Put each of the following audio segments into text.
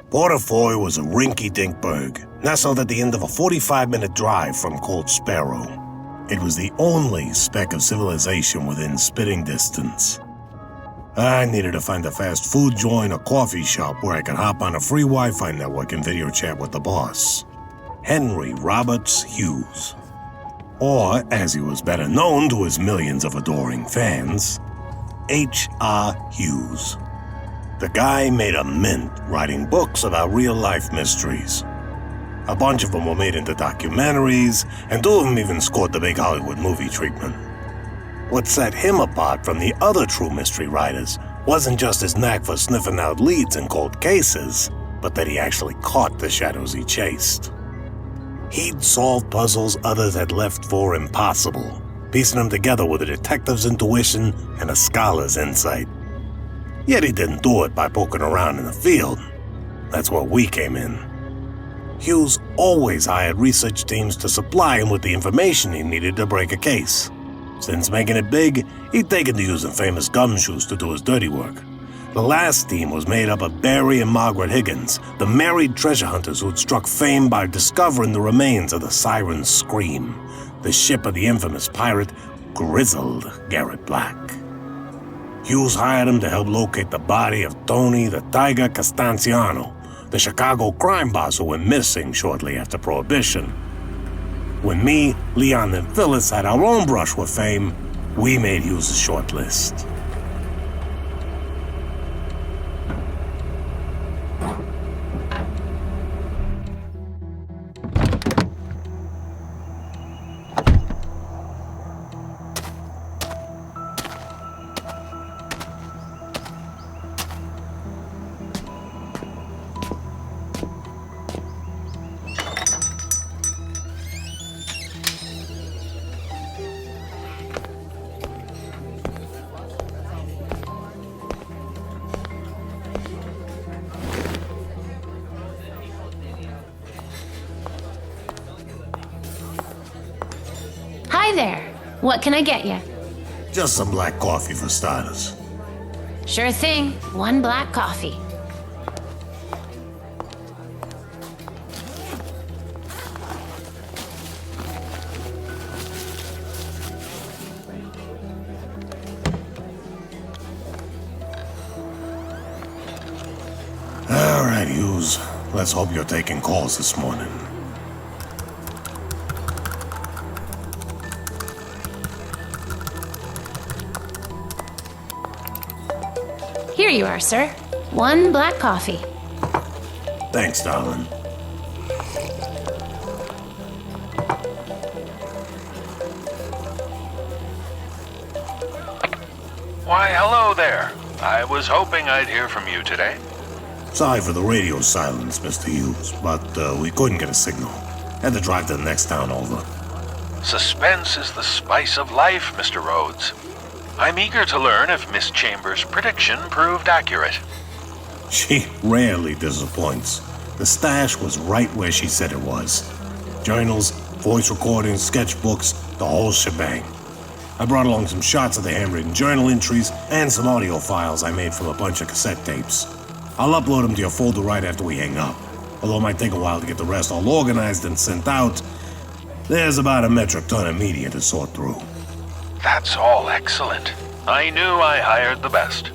Portafoy was a rinky-dink burg, nestled at the end of a 45-minute drive from Coldsparrow. It was the only speck of civilization within spitting distance. I needed to find a fast food joint or coffee shop where I could hop on a free Wi-Fi network and video chat with the boss, Henry Roberts Hues. Or, as he was better known to his millions of adoring fans, H.R. Hues. The guy made a mint writing books about real-life mysteries. A bunch of them were made into documentaries, and 2 of them even scored the big Hollywood movie treatment. What set him apart from the other true mystery writers wasn't just his knack for sniffing out leads in cold cases, but that he actually caught the shadows he chased. He'd solve puzzles others had left for impossible, piecing them together with a detective's intuition and a scholar's insight. Yet he didn't do it by poking around in the field. That's where we came in. Hues always hired research teams to supply him with the information he needed to break a case. Since making it big, he'd taken to using famous gumshoes to do his dirty work. The last team was made up of Barry and Margaret Higgins, the married treasure hunters who'd struck fame by discovering the remains of the Siren's Scream, the ship of the infamous pirate Grizzled Garrett Black. Hues hired him to help locate the body of Tony the Tiger Costanciano, the Chicago crime boss who went missing shortly after Prohibition. When me, Leon, and Phylis had our own brush with fame, we made Hues' short list. Hi there. What can I get you? Just some black coffee for starters. Sure thing. 1 black coffee. All right, Hues. Let's hope you're taking calls this morning. Here you are, sir. 1 black coffee. Thanks, darling. Why, hello there. I was hoping I'd hear from you today. Sorry for the radio silence, Mr. Hues, but we couldn't get a signal. Had to drive to the next town over. Suspense is the spice of life, Mr. Rhodes. I'm eager to learn if Miss Chambers' prediction proved accurate. She rarely disappoints. The stash was right where she said it was. Journals, voice recordings, sketchbooks, the whole shebang. I brought along some shots of the handwritten journal entries and some audio files I made from a bunch of cassette tapes. I'll upload them to your folder right after we hang up. Although it might take a while to get the rest all organized and sent out, there's about a metric ton of media to sort through. That's all excellent. I knew I hired the best.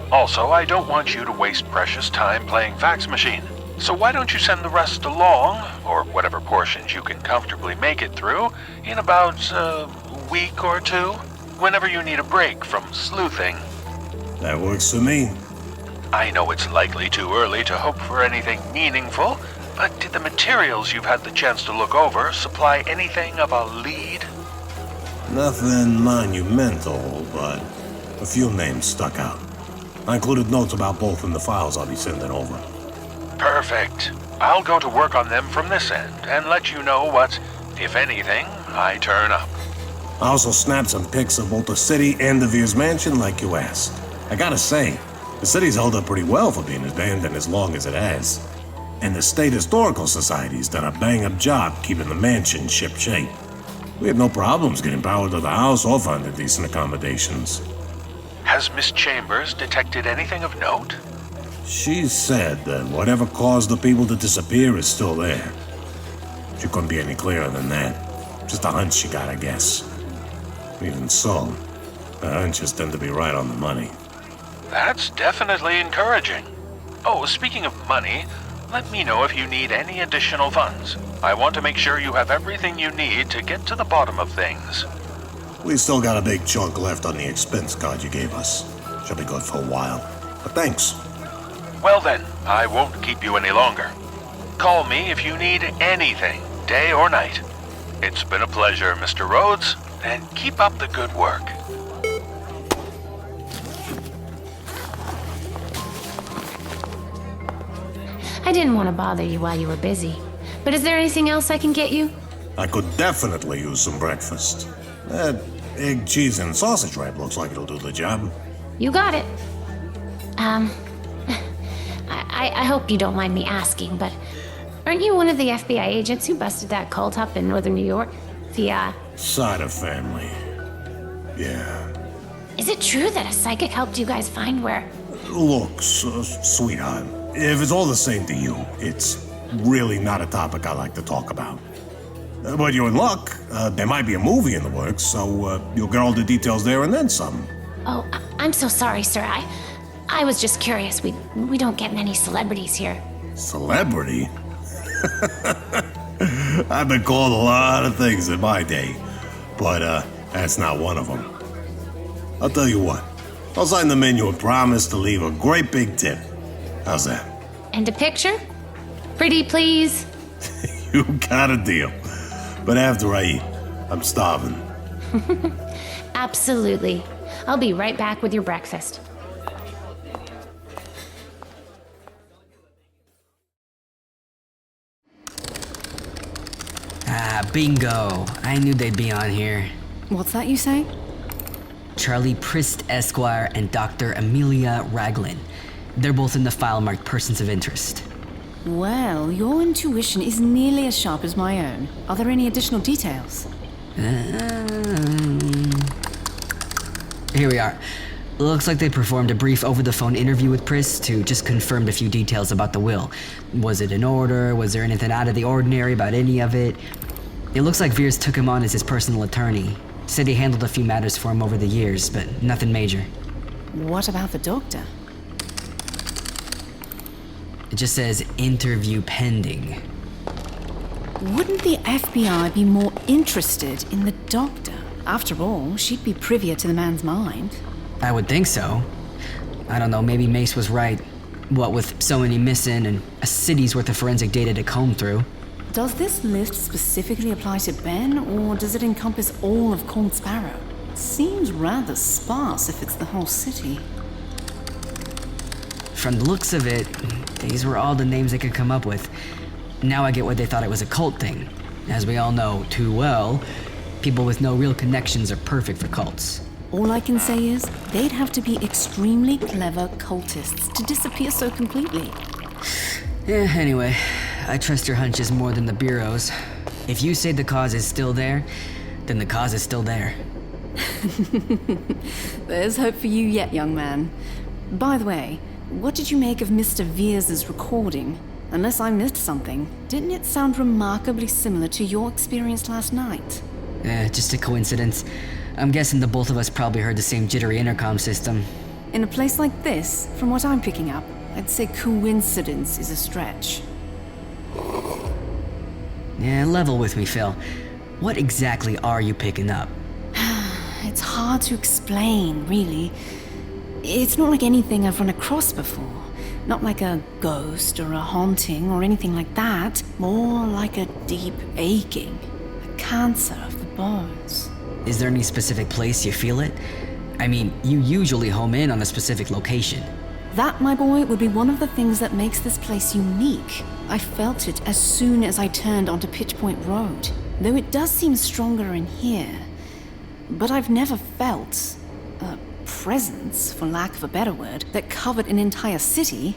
Also, I don't want you to waste precious time playing fax machine. So why don't you send the rest along, or whatever portions you can comfortably make it through, in about a week or 2, whenever you need a break from sleuthing. That works for me. I know it's likely too early to hope for anything meaningful, but did the materials you've had the chance to look over supply anything of a lead? Nothing monumental, but a few names stuck out. I included notes about both in the files I'll be sending over. Perfect. I'll go to work on them from this end and let you know what, if anything, I turn up. I also snapped some pics of both the city and the Veers mansion like you asked. I gotta say, the city's held up pretty well for being abandoned as long as it has. And the State Historical Society's done a bang-up job keeping the mansion ship-shape. We had no problems getting power to the house or finding decent accommodations. Has Miss Chambers detected anything of note? She said that whatever caused the people to disappear is still there. She couldn't be any clearer than that. Just a hunch she got, I guess. Even so, her hunches tend to be right on the money. That's definitely encouraging. Oh, speaking of money, let me know if you need any additional funds. I want to make sure you have everything you need to get to the bottom of things. We still got a big chunk left on the expense card you gave us. Should be good for a while. But thanks. Well then, I won't keep you any longer. Call me if you need anything, day or night. It's been a pleasure, Mr. Rhodes, and keep up the good work. I didn't want to bother you while you were busy. But is there anything else I can get you? I could definitely use some breakfast. That egg, cheese, and sausage wrap looks like it'll do the job. You got it. I hope you don't mind me asking, but aren't you one of the FBI agents who busted that cult up in northern New York? The, Side family. Yeah. Is it true that a psychic helped you guys find where... Look, sweetheart, if it's all the same to you, it's really not a topic I like to talk about. But you're in luck. There might be a movie in the works, so you'll get all the details there and then some. Oh, I'm so sorry, sir. I was just curious. We don't get many celebrities here. Celebrity? I've been called a lot of things in my day, but that's not one of them. I'll tell you what. I'll sign the menu and promise to leave a great big tip. How's that? And a picture? Pretty, please. You got a deal. But after I eat, I'm starving. Absolutely. I'll be right back with your breakfast. Ah, bingo. I knew they'd be on here. What's that you say? Charlie Prist Esquire and Dr. Amelia Raglan. They're both in the file marked persons of interest. Well, your intuition is nearly as sharp as my own. Are there any additional details? Here we are. Looks like they performed a brief over-the-phone interview with Prist who just confirmed a few details about the will. Was it in order? Was there anything out of the ordinary about any of it? It looks like Veers took him on as his personal attorney. Said he handled a few matters for him over the years, but nothing major. What about the doctor? It just says interview pending. Wouldn't the FBI be more interested in the doctor? After all, she'd be privy to the man's mind. I would think so. I don't know, maybe Mace was right. What with so many missing and a city's worth of forensic data to comb through. Does this list specifically apply to Ben, or does it encompass all of Coldsparrow? Seems rather sparse if it's the whole city. From the looks of it, these were all the names they could come up with. Now I get why they thought it was a cult thing. As we all know too well, people with no real connections are perfect for cults. All I can say is, they'd have to be extremely clever cultists to disappear so completely. Yeah, anyway, I trust your hunches more than the Bureau's. If you say the cause is still there, then the cause is still there. There's hope for you yet, young man. By the way, what did you make of Mr. Veers's recording? Unless I missed something, didn't it sound remarkably similar to your experience last night? Just a coincidence. I'm guessing the both of us probably heard the same jittery intercom system. In a place like this, from what I'm picking up, I'd say coincidence is a stretch. Yeah, level with me, Phil. What exactly are you picking up? It's hard to explain, really. It's not like anything I've run across before. Not like a ghost or a haunting or anything like that. More like a deep aching. A cancer of the bones. Is there any specific place you feel it? I mean, you usually home in on a specific location. That, my boy, would be one of the things that makes this place unique. I felt it as soon as I turned onto Pitch Point Road. Though it does seem stronger in here. But I've never felt a presence, for lack of a better word, that covered an entire city.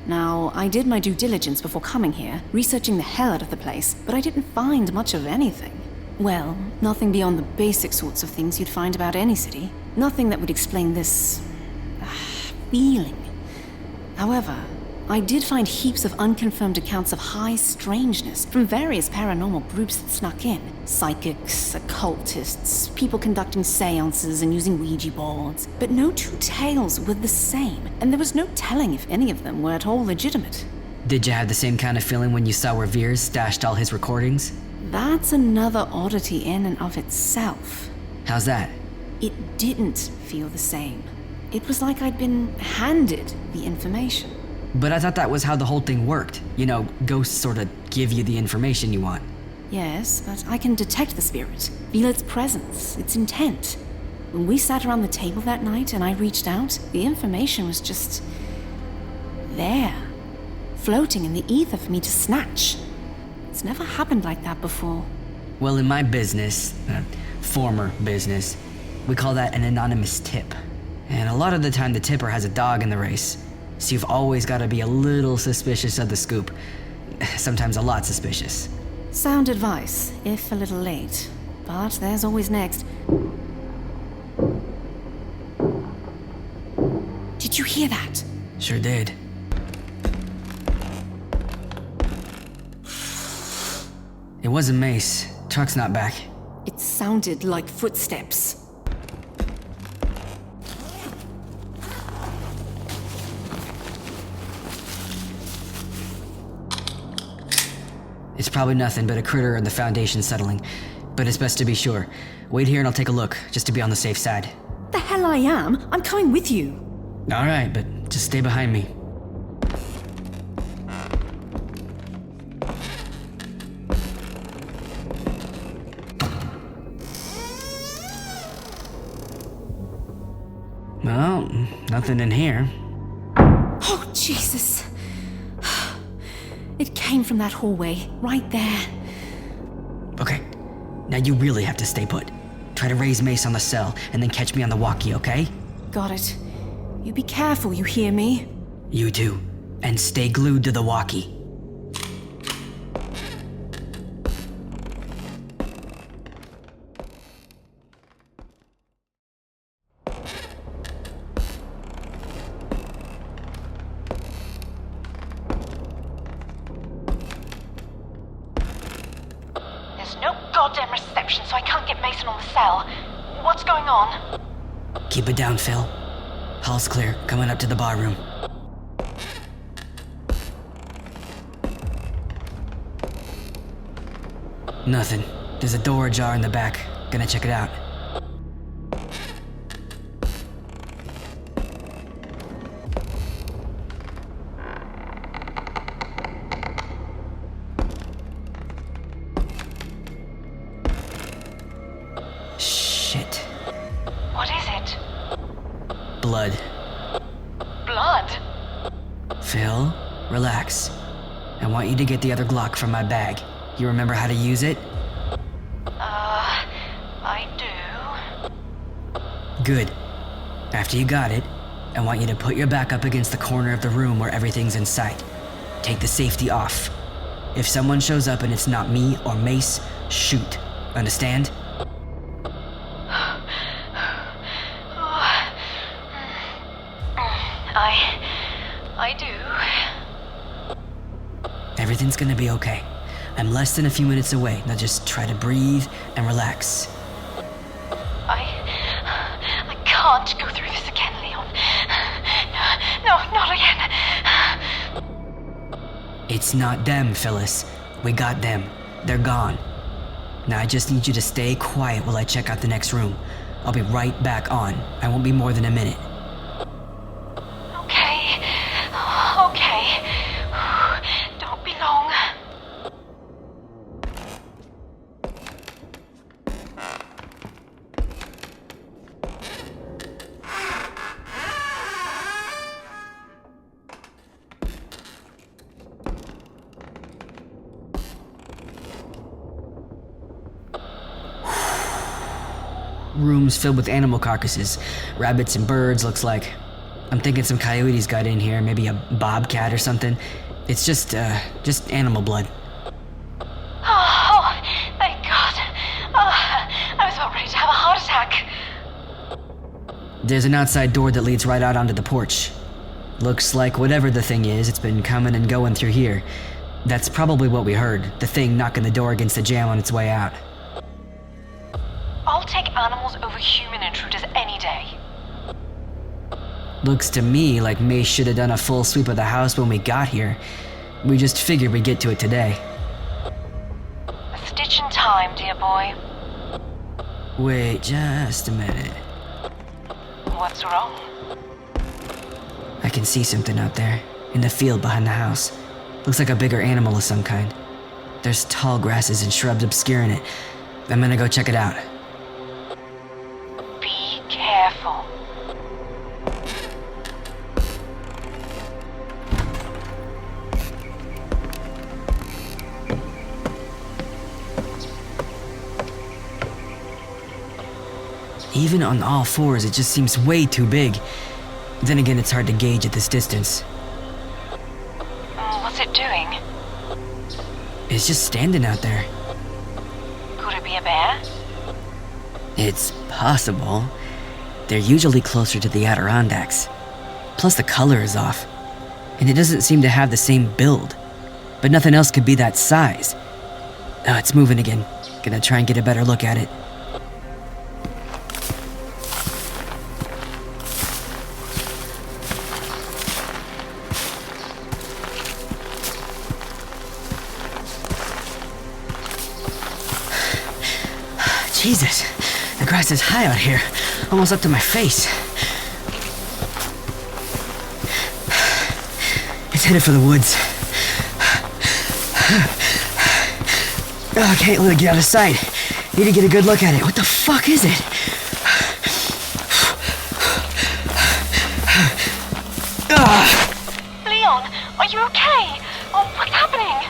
Now, I did my due diligence before coming here, researching the hell out of the place, but I didn't find much of anything. Well, nothing beyond the basic sorts of things you'd find about any city. Nothing that would explain this feeling. However, I did find heaps of unconfirmed accounts of high strangeness from various paranormal groups that snuck in. Psychics, occultists, people conducting seances and using Ouija boards. But no two tales were the same, and there was no telling if any of them were at all legitimate. Did you have the same kind of feeling when you saw where Veers stashed all his recordings? That's another oddity in and of itself. How's that? It didn't feel the same. It was like I'd been handed the information. But I thought that was how the whole thing worked. You know, ghosts sort of give you the information you want. Yes, but I can detect the spirit, feel its presence, its intent. When we sat around the table that night and I reached out, the information was just there, floating in the ether for me to snatch. It's never happened like that before. Well, in my business, former business, we call that an anonymous tip. And a lot of the time the tipper has a dog in the race. So you've always got to be a little suspicious of the scoop. Sometimes a lot suspicious. Sound advice, if a little late. But there's always next. Did you hear that? Sure did. It wasn't Mace. Truck's not back. It sounded like footsteps. It's probably nothing but a critter in the foundation settling. But it's best to be sure. Wait here and I'll take a look, just to be on the safe side. The hell I am? I'm coming with you. Alright, but just stay behind me. Well, nothing in here. Oh, Jesus. It came from that hallway, right there. Okay, now you really have to stay put. Try to raise Mace on the cell, and then catch me on the walkie, okay? Got it. You be careful, you hear me? You too. And stay glued to the walkie. No goddamn reception, so I can't get Mason on the cell. What's going on? Keep it down, Phil. Hall's clear. Coming up to the bar room. Nothing. There's a door ajar in the back. Gonna check it out. Shit. What is it? Blood. Blood? Phil, relax. I want you to get the other Glock from my bag. You remember how to use it? I do. Good. After you got it, I want you to put your back up against the corner of the room where everything's in sight. Take the safety off. If someone shows up and it's not me or Mace, shoot. Understand? I do. Everything's gonna be okay. I'm less than a few minutes away. Now just try to breathe and relax. I can't go through this again, Leon. No, not again. It's not them, Phylis. We got them. They're gone. Now I just need you to stay quiet while I check out the next room. I'll be right back on. I won't be more than a minute. Okay. Don't be long. Rooms filled with animal carcasses. Rabbits and birds, looks like. I'm thinking some coyotes got in here, maybe a bobcat or something. It's just animal blood. Oh, thank God. I was about ready to have a heart attack. There's an outside door that leads right out onto the porch. Looks like whatever the thing is, it's been coming and going through here. That's probably what we heard, the thing knocking the door against the jam on its way out. I'll take animals over human intruders any day. Looks to me like Mace should have done a full sweep of the house when we got here. We just figured we'd get to it today. A stitch in time, dear boy. Wait just a minute. What's wrong? I can see something out there, in the field behind the house. Looks like a bigger animal of some kind. There's tall grasses and shrubs obscuring it. I'm gonna go check it out. Be careful. Even on all fours, it just seems way too big. Then again, it's hard to gauge at this distance. What's it doing? It's just standing out there. Could it be a bear? It's possible. They're usually closer to the Adirondacks. Plus the color is off. And it doesn't seem to have the same build. But nothing else could be that size. Oh, it's moving again. Gonna try and get a better look at it. Jesus, the grass is high out here, almost up to my face. It's headed for the woods. Oh, I can't let it get out of sight. Need to get a good look at it. What the fuck is it? Leon, are you okay? Oh, what's happening?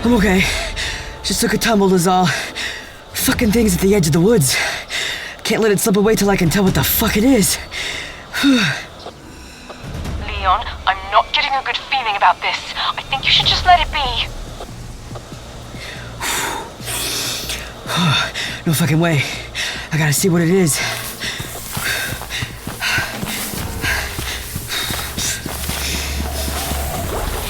I'm okay. Just took a tumble is all. Fucking thing's at the edge of the woods. Can't let it slip away till I can tell what the fuck it is. Leon, I'm not getting a good feeling about this. I think you should just let it be. No fucking way. I gotta see what it is.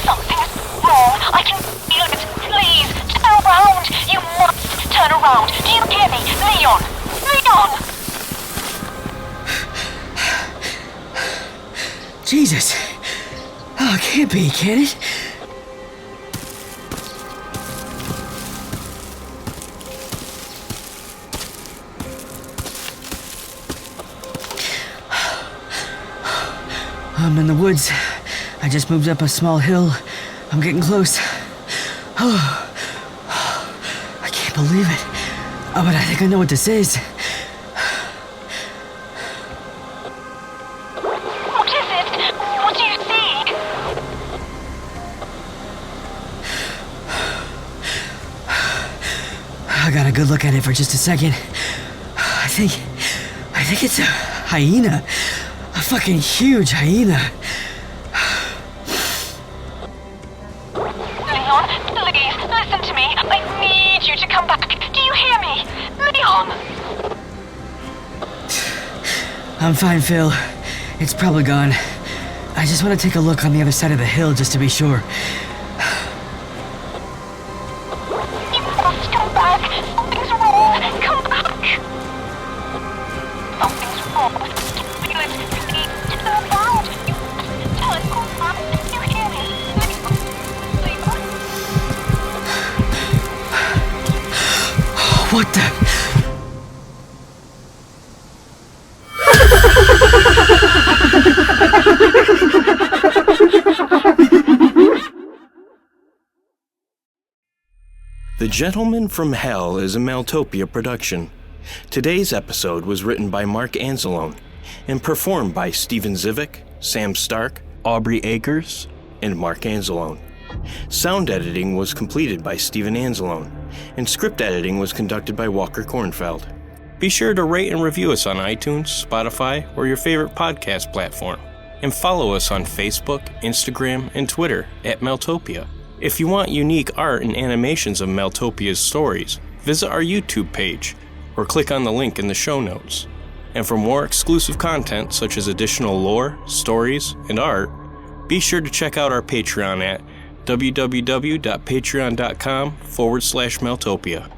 Something's wrong. I can feel it. Please, turn around. You must turn around. Do you hear me? Leon! Leon! Jesus. Oh, it can't be, can it? I'm in the woods. I just moved up a small hill. I'm getting close. Oh, I can't believe it. Oh, but I think I know what this is. What is it? What do you see? I got a good look at it for just a second. I think it's a hyena. A fucking huge hyena. Leon, please, listen to me. I need you to come back. Do you hear me? Leon! I'm fine, Phil. It's probably gone. I just want to take a look on the other side of the hill just to be sure. You must come back. Something's wrong. Come back. Something's wrong. Feel it. Please, turn around. You must turn around. You hear me? Leon. What the? The Gentleman from Hell is a Maltopia production. Today's episode was written by Mark Anzalone and performed by Steven Zivic, Sam Stark, Aubrey Akers, and Mark Anzalone. Sound editing was completed by Steven Anzalone, and script editing was conducted by Walker Kornfeld. Be sure to rate and review us on iTunes, Spotify, or your favorite podcast platform, and follow us on Facebook, Instagram, and Twitter at Maltopia. If you want unique art and animations of Maltopia's stories, visit our YouTube page or click on the link in the show notes. And for more exclusive content such as additional lore, stories, and art, be sure to check out our Patreon at www.patreon.com/Meltopia.